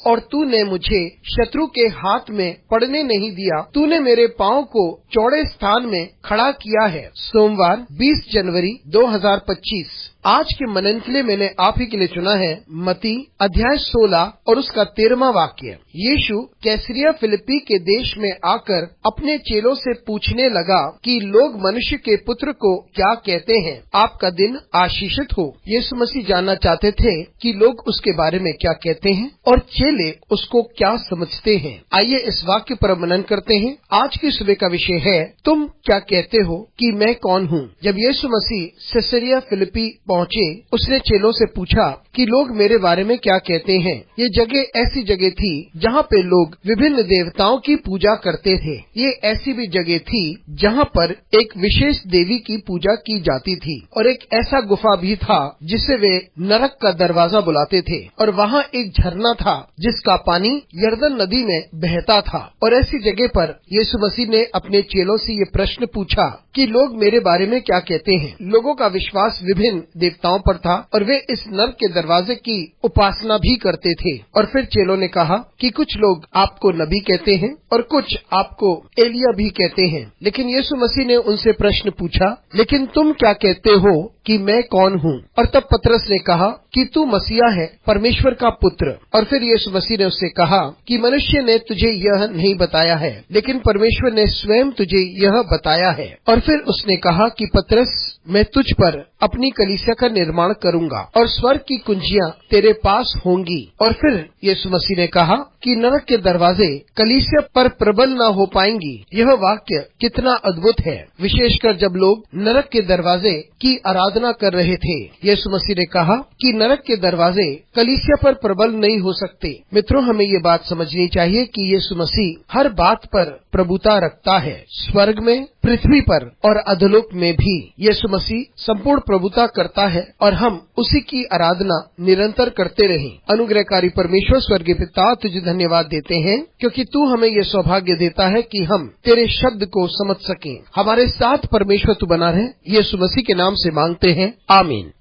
और तूने मुझे शत्रु के हाथ में पड़ने नहीं दिया। तूने मेरे पाँव को चौड़े स्थान में खड़ा किया है। सोमवार 20 जनवरी 2025। आज के मनन के लिए मैंने आप ही के लिए चुना है मत्ती अध्याय 16 और उसका 13वां वाक्य। यीशु कैसरिया फिलिप्पी के देश में आकर अपने चेलों से पूछने लगा कि लोग मनुष्य के पुत्र को क्या कहते हैं। आपका दिन आशीषित हो। यीशु मसीह जानना चाहते थे कि लोग उसके बारे में क्या कहते हैं और चेले उसको क्या समझते हैं। आइए इस वाक्य पर मनन करते हैं। आज की सुबह का विषय है, तुम क्या कहते हो कि मैं कौन हूँ। जब यीशु मसीह कैसरिया फिलिप्पी पहुँचे, उसने चेलों से पूछा कि लोग मेरे बारे में क्या कहते हैं। ये जगह ऐसी जगह थी जहाँ पे लोग विभिन्न देवताओं की पूजा करते थे। ये ऐसी भी जगह थी जहाँ पर एक विशेष देवी की पूजा की जाती थी और एक ऐसा गुफा भी था जिसे वे नरक का दरवाजा बुलाते थे और वहाँ एक झरना था जिसका पानी यर्दन नदी में बहता था। और ऐसी जगह पर यीशु मसीह ने अपने चेलों से ये प्रश्न पूछा कि लोग मेरे बारे में क्या कहते हैं। लोगों का विश्वास विभिन्न देवताओं पर था और वे इस नरक के दरवाजे की उपासना भी करते थे। और फिर चेलों ने कहा कि कुछ लोग आपको नबी कहते हैं और कुछ आपको एलिया भी कहते हैं। लेकिन यीशु मसीह ने उनसे प्रश्न पूछा, लेकिन तुम क्या कहते हो कि मैं कौन हूँ। और तब पतरस ने कहा कि तू मसीहा है, परमेश्वर का पुत्र। और फिर यीशु मसीह ने उससे कहा कि मनुष्य ने तुझे यह नहीं बताया है, लेकिन परमेश्वर ने स्वयं तुझे यह बताया है। और फिर उसने कहा कि पतरस, मैं तुझ पर अपनी कलीसिया का निर्माण करूंगा और स्वर्ग की कुंजियां तेरे पास होंगी। और फिर यीशु मसीह ने कहा कि नरक के दरवाजे कलीसिया पर प्रबल न हो पाएंगी। यह वाक्य कितना अद्भुत है, विशेषकर जब लोग नरक के दरवाजे की आराधना कर रहे थे। यीशु मसीह ने कहा कि नरक के दरवाजे कलीसिया पर प्रबल नहीं हो सकते। मित्रों, हमें ये बात समझनी चाहिए कि यीशु मसीह हर बात पर प्रभुता रखता है, स्वर्ग में, पृथ्वी पर और अधोलोक में भी। यीशु मसीह संपूर्ण प्रभुता करता है और हम उसी की आराधना निरंतर करते रहें। अनुग्रहकारी परमेश्वर स्वर्गीय पिता, तुझे धन्यवाद देते हैं क्योंकि तू हमें ये सौभाग्य देता है कि हम तेरे शब्द को समझ सकें। हमारे साथ परमेश्वर तू बना रहे, यीशु मसीह के नाम से मांगते हैं, आमीन।